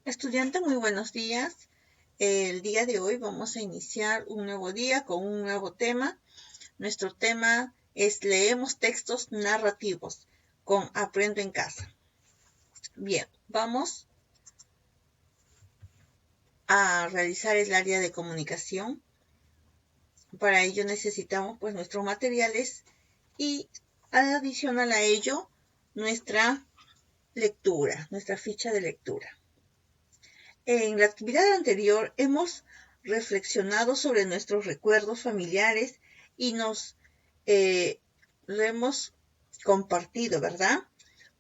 Estudiante, muy buenos días. El día de hoy vamos a iniciar un nuevo día con un nuevo tema. Nuestro tema es leemos textos narrativos con Aprendo en Casa. Bien, vamos a realizar el área de comunicación. Para ello necesitamos nuestros materiales y adicional a ello nuestra lectura, nuestra ficha de lectura. En la actividad anterior hemos reflexionado sobre nuestros recuerdos familiares y lo hemos compartido, ¿verdad?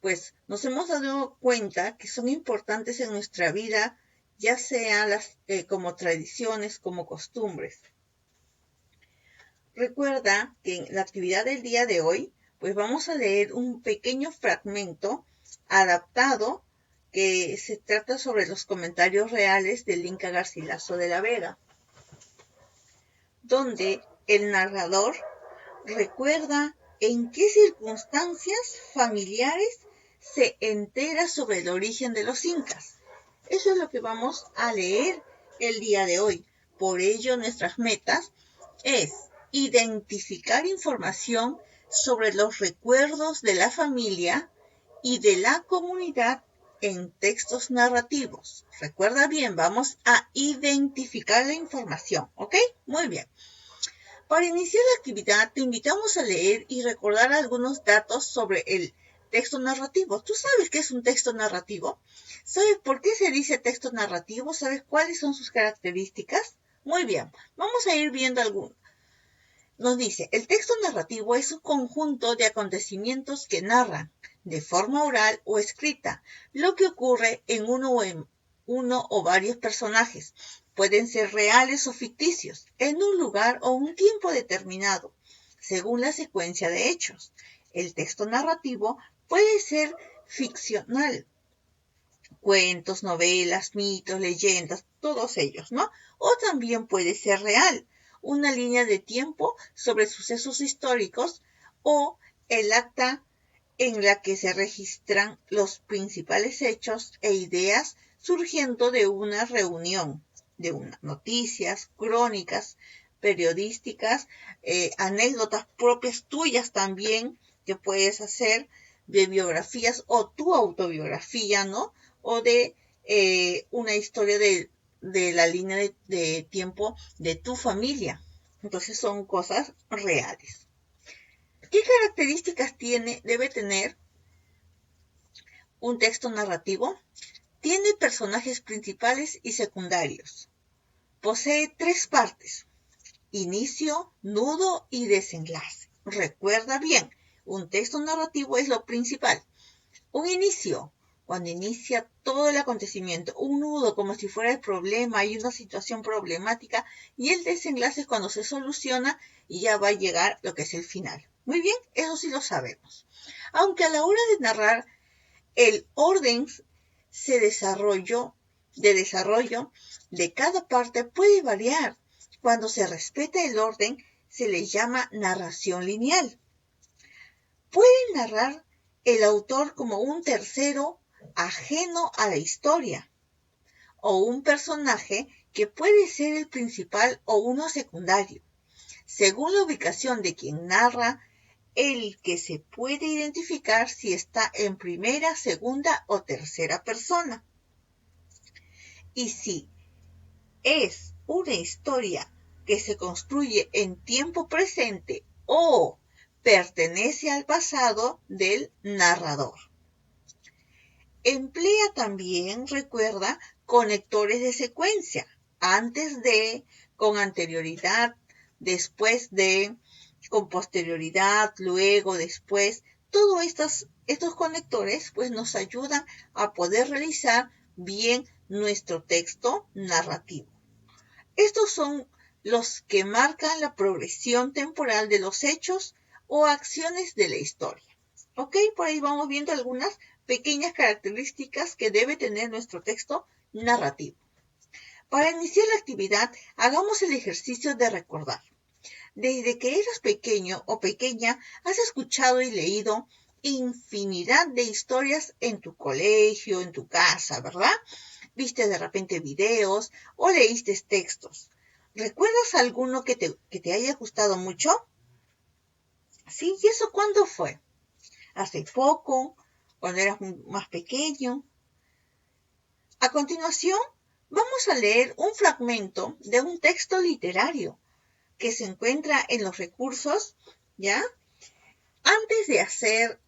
Pues nos hemos dado cuenta que son importantes en nuestra vida, ya sea como tradiciones, como costumbres. Recuerda que en la actividad del día de hoy, pues vamos a leer un pequeño fragmento adaptado que se trata sobre los comentarios reales del Inca Garcilaso de la Vega, donde el narrador recuerda en qué circunstancias familiares se entera sobre el origen de los incas. Eso es lo que vamos a leer el día de hoy. Por ello, nuestras metas es identificar información sobre los recuerdos de la familia y de la comunidad en textos narrativos. Recuerda bien, vamos a identificar la información, ¿ok? Muy bien. Para iniciar la actividad, te invitamos a leer y recordar algunos datos sobre el texto narrativo. ¿Tú sabes qué es un texto narrativo? ¿Sabes por qué se dice texto narrativo? ¿Sabes cuáles son sus características? Muy bien, vamos a ir viendo algunos. Nos dice, el texto narrativo es un conjunto de acontecimientos que narran, de forma oral o escrita, lo que ocurre en uno o varios personajes. Pueden ser reales o ficticios, en un lugar o un tiempo determinado, según la secuencia de hechos. El texto narrativo puede ser ficcional, cuentos, novelas, mitos, leyendas, todos ellos, ¿no? O también puede ser real, una línea de tiempo sobre sucesos históricos o el acta en la que se registran los principales hechos e ideas surgiendo de una reunión, de unas noticias, crónicas, periodísticas, anécdotas propias tuyas también que puedes hacer de biografías o tu autobiografía, ¿no? O de una historia de la línea de tiempo de tu familia. Entonces son cosas reales. ¿Qué características debe tener un texto narrativo? Tiene personajes principales y secundarios. Posee tres partes: inicio, nudo y desenlace. Recuerda bien, un texto narrativo es lo principal. Un inicio, cuando inicia todo el acontecimiento. Un nudo, como si fuera el problema y una situación problemática. Y el desenlace es cuando se soluciona y ya va a llegar lo que es el final. Muy bien, eso sí lo sabemos. Aunque a la hora de narrar, el orden de desarrollo de cada parte puede variar. Cuando se respeta el orden, se le llama narración lineal. Puede narrar el autor como un tercero ajeno a la historia, o un personaje que puede ser el principal o uno secundario, según la ubicación de quien narra, el que se puede identificar si está en primera, segunda o tercera persona. Y si es una historia que se construye en tiempo presente o pertenece al pasado del narrador. Emplea también, recuerda, conectores de secuencia, antes de, con anterioridad, después de, con posterioridad, luego, después. Todos estos conectores nos ayudan a poder realizar bien nuestro texto narrativo. Estos son los que marcan la progresión temporal de los hechos o acciones de la historia. ¿Ok? Por ahí vamos viendo algunas pequeñas características que debe tener nuestro texto narrativo. Para iniciar la actividad, hagamos el ejercicio de recordar. Desde que eras pequeño o pequeña, has escuchado y leído infinidad de historias en tu colegio, en tu casa, ¿verdad? viste de repente videos o leíste textos. ¿Recuerdas alguno que te haya gustado mucho? ¿Sí? ¿Y eso cuándo fue? ¿Hace poco? ¿Cuando eras más pequeño? A continuación, vamos a leer un fragmento de un texto literario que se encuentra en los recursos, ¿ya? Antes de hacer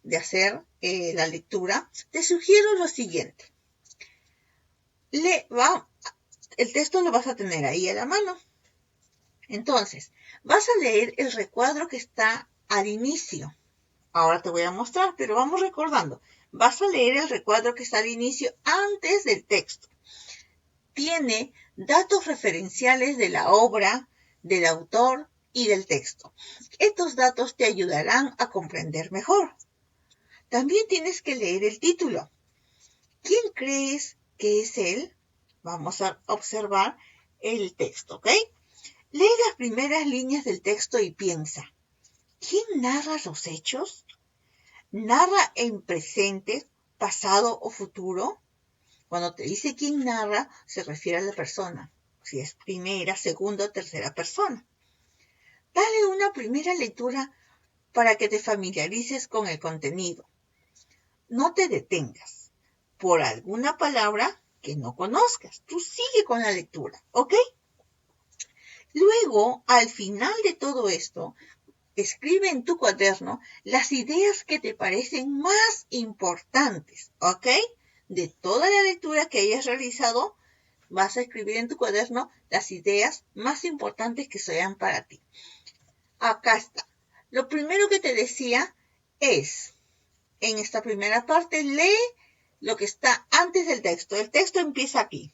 la lectura, te sugiero lo siguiente. El texto lo vas a tener ahí a la mano. Entonces, vas a leer el recuadro que está al inicio. Ahora te voy a mostrar, pero vamos recordando. Vas a leer el recuadro que está al inicio antes del texto. Tiene datos referenciales de la obra, del autor y del texto. Estos datos te ayudarán a comprender mejor. También tienes que leer el título. ¿Quién crees que es él? Vamos a observar el texto, ¿ok? Lee las primeras líneas del texto y piensa. ¿Quién narra los hechos? ¿Narra en presente, pasado o futuro? Cuando te dice quién narra, se refiere a la persona. Si es primera, segunda o tercera persona. Dale una primera lectura para que te familiarices con el contenido. No te detengas por alguna palabra que no conozcas. Tú sigue con la lectura, ¿ok? Luego, al final de todo esto, escribe en tu cuaderno las ideas que te parecen más importantes, ¿ok? De toda la lectura que hayas realizado, vas a escribir en tu cuaderno las ideas más importantes que sean para ti. Acá está. Lo primero que te decía es, en esta primera parte, lee lo que está antes del texto. El texto empieza aquí.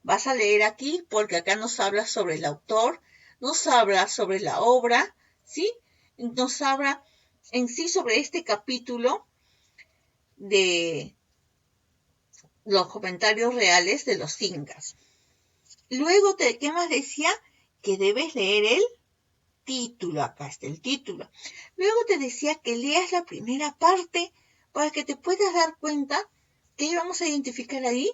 Vas a leer aquí porque acá nos habla sobre el autor, nos habla sobre la obra, ¿sí? Nos habla en sí sobre este capítulo de los comentarios reales de los incas. Luego, ¿qué más decía? Que debes leer el título. Acá está el título. Luego te decía que leas la primera parte para que te puedas dar cuenta que vamos a identificar ahí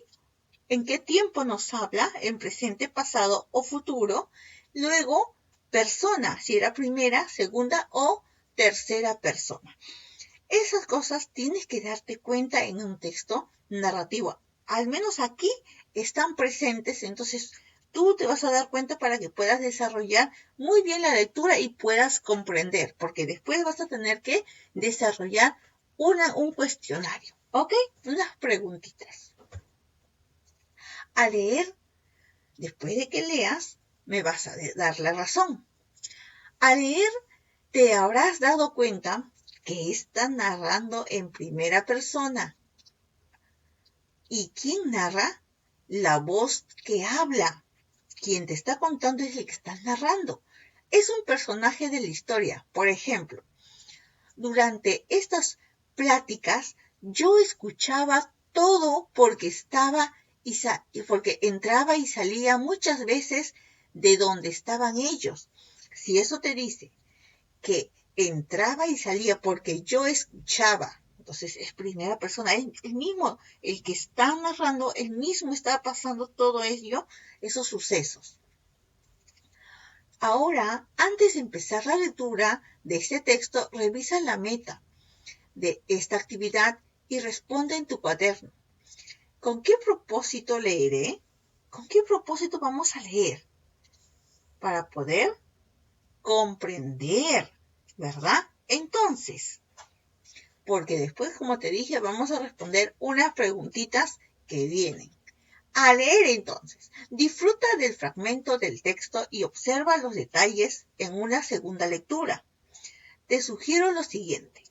en qué tiempo nos habla, en presente, pasado o futuro. Luego, persona, si era primera, segunda o tercera persona. Esas cosas tienes que darte cuenta en un texto narrativo. Al menos aquí están presentes, entonces tú te vas a dar cuenta para que puedas desarrollar muy bien la lectura y puedas comprender, porque después vas a tener que desarrollar un cuestionario, ¿ok? Unas preguntitas. A leer, después de que leas, me vas a dar la razón. Al leer, te habrás dado cuenta que está narrando en primera persona. ¿Y quién narra? La voz que habla. Quien te está contando es el que está narrando. Es un personaje de la historia. Por ejemplo, durante estas pláticas yo escuchaba todo porque porque entraba y salía muchas veces de donde estaban ellos. Si eso te dice que entraba y salía porque yo escuchaba, entonces es primera persona, el mismo, el que está narrando, el mismo está pasando todo ello, esos sucesos. Ahora, antes de empezar la lectura de este texto, revisa la meta de esta actividad y responde en tu cuaderno. ¿Con qué propósito leeré? ¿Con qué propósito vamos a leer? Para poder comprender, ¿verdad? Entonces, porque después, como te dije, vamos a responder unas preguntitas que vienen. A leer entonces, disfruta del fragmento del texto y observa los detalles en una segunda lectura. Te sugiero lo siguiente.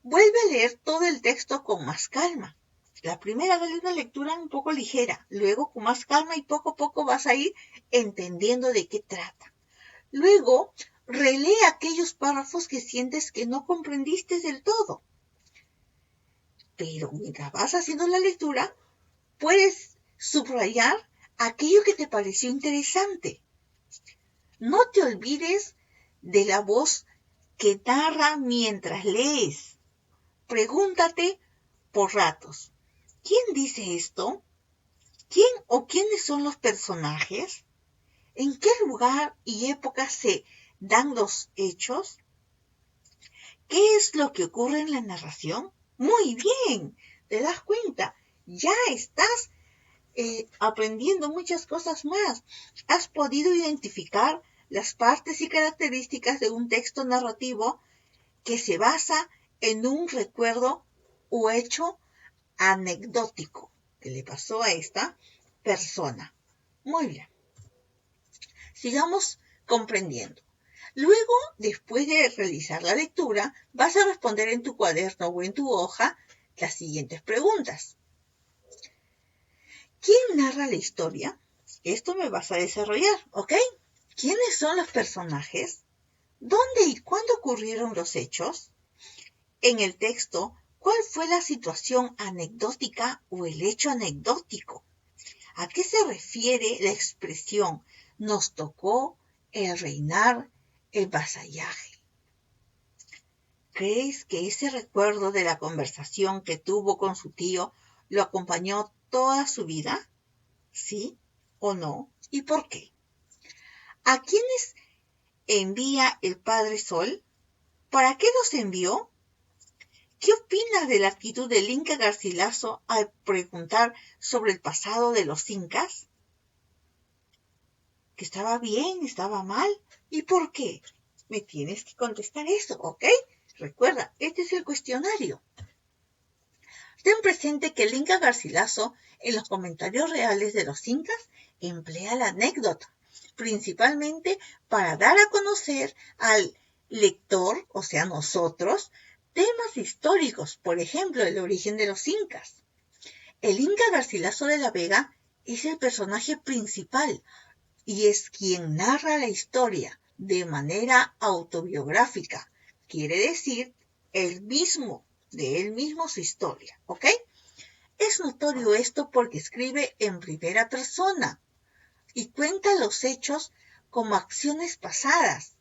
Vuelve a leer todo el texto con más calma. La primera, dale una lectura un poco ligera, luego con más calma y poco a poco vas a ir entendiendo de qué trata. Luego, relee aquellos párrafos que sientes que no comprendiste del todo. Pero mientras vas haciendo la lectura, puedes subrayar aquello que te pareció interesante. No te olvides de la voz que narra mientras lees. Pregúntate por ratos, ¿quién dice esto? ¿Quién o quiénes son los personajes? ¿En qué lugar y época se dan los hechos? ¿Qué es lo que ocurre en la narración? Muy bien, te das cuenta, ya estás aprendiendo muchas cosas más. Has podido identificar las partes y características de un texto narrativo que se basa en un recuerdo o hecho anecdótico que le pasó a esta persona. Muy bien. Sigamos comprendiendo. Luego, después de realizar la lectura, vas a responder en tu cuaderno o en tu hoja las siguientes preguntas. ¿Quién narra la historia? Esto me vas a desarrollar, ¿ok? ¿Quiénes son los personajes? ¿Dónde y cuándo ocurrieron los hechos? En el texto, ¿cuál fue la situación anecdótica o el hecho anecdótico? ¿A qué se refiere la expresión nos tocó el reinar, el vasallaje? ¿Crees que ese recuerdo de la conversación que tuvo con su tío lo acompañó toda su vida? ¿Sí o no? ¿Y por qué? ¿A quiénes envía el Padre Sol? ¿Para qué los envió? ¿Qué opinas de la actitud del Inca Garcilaso al preguntar sobre el pasado de los incas? ¿Que estaba bien, estaba mal? ¿Y por qué? Me tienes que contestar eso, ¿ok? Recuerda, este es el cuestionario. Ten presente que el Inca Garcilaso, en los comentarios reales de los incas, emplea la anécdota, principalmente para dar a conocer al lector, o sea, nosotros, temas históricos, por ejemplo, el origen de los incas. El Inca Garcilaso de la Vega es el personaje principal y es quien narra la historia de manera autobiográfica. Quiere decir, de él mismo su historia, ¿ok? Es notorio esto porque escribe en primera persona y cuenta los hechos como acciones pasadas.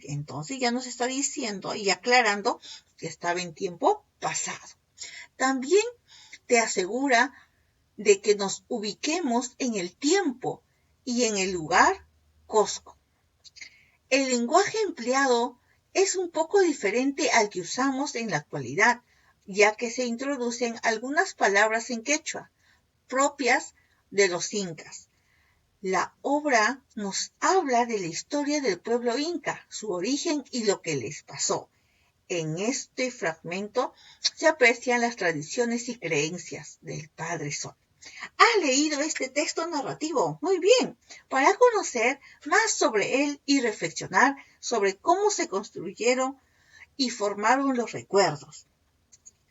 Entonces ya nos está diciendo y aclarando que estaba en tiempo pasado. También te asegura de que nos ubiquemos en el tiempo y en el lugar Cosco. El lenguaje empleado es un poco diferente al que usamos en la actualidad, ya que se introducen algunas palabras en quechua, propias de los incas. La obra nos habla de la historia del pueblo inca, su origen y lo que les pasó. En este fragmento se aprecian las tradiciones y creencias del Padre Sol. ¿Has leído este texto narrativo? Muy bien, para conocer más sobre él y reflexionar sobre cómo se construyeron y formaron los recuerdos.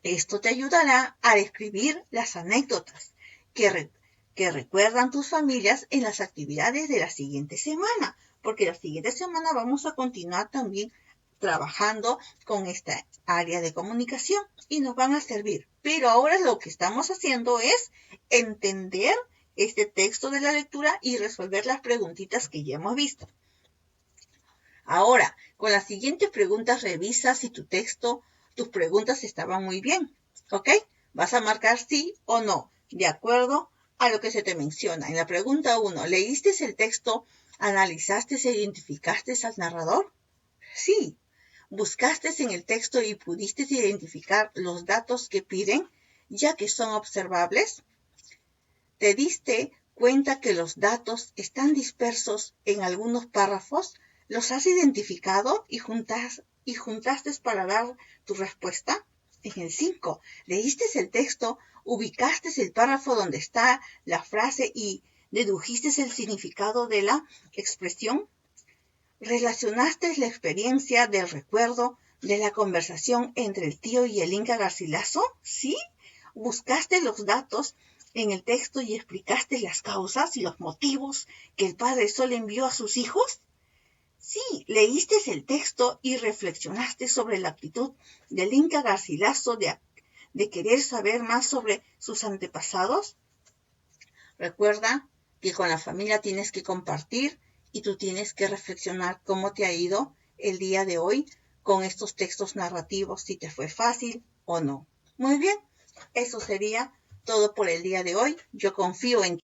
Esto te ayudará a describir las anécdotas que recuerdan tus familias en las actividades de la siguiente semana, porque la siguiente semana vamos a continuar también trabajando con esta área de comunicación y nos van a servir. Pero ahora lo que estamos haciendo es entender este texto de la lectura y resolver las preguntitas que ya hemos visto. Ahora, con las siguientes preguntas revisa si tus preguntas estaban muy bien, ¿ok? Vas a marcar sí o no, de acuerdo a lo que se te menciona. En la pregunta 1, ¿leíste el texto, analizaste e identificaste al narrador? Sí. ¿Buscaste en el texto y pudiste identificar los datos que piden, ya que son observables? ¿Te diste cuenta que los datos están dispersos en algunos párrafos? ¿Los has identificado y juntaste para dar tu respuesta? En el 5, ¿leíste el texto, ubicaste el párrafo donde está la frase y dedujiste el significado de la expresión? ¿Relacionaste la experiencia del recuerdo de la conversación entre el tío y el Inca Garcilaso? ¿Sí? ¿Buscaste los datos en el texto y explicaste las causas y los motivos que el Padre Sol envió a sus hijos? Sí, leíste el texto y reflexionaste sobre la actitud del Inca Garcilaso de querer saber más sobre sus antepasados. Recuerda que con la familia tienes que compartir y tú tienes que reflexionar cómo te ha ido el día de hoy con estos textos narrativos, si te fue fácil o no. Muy bien, eso sería todo por el día de hoy. Yo confío en ti.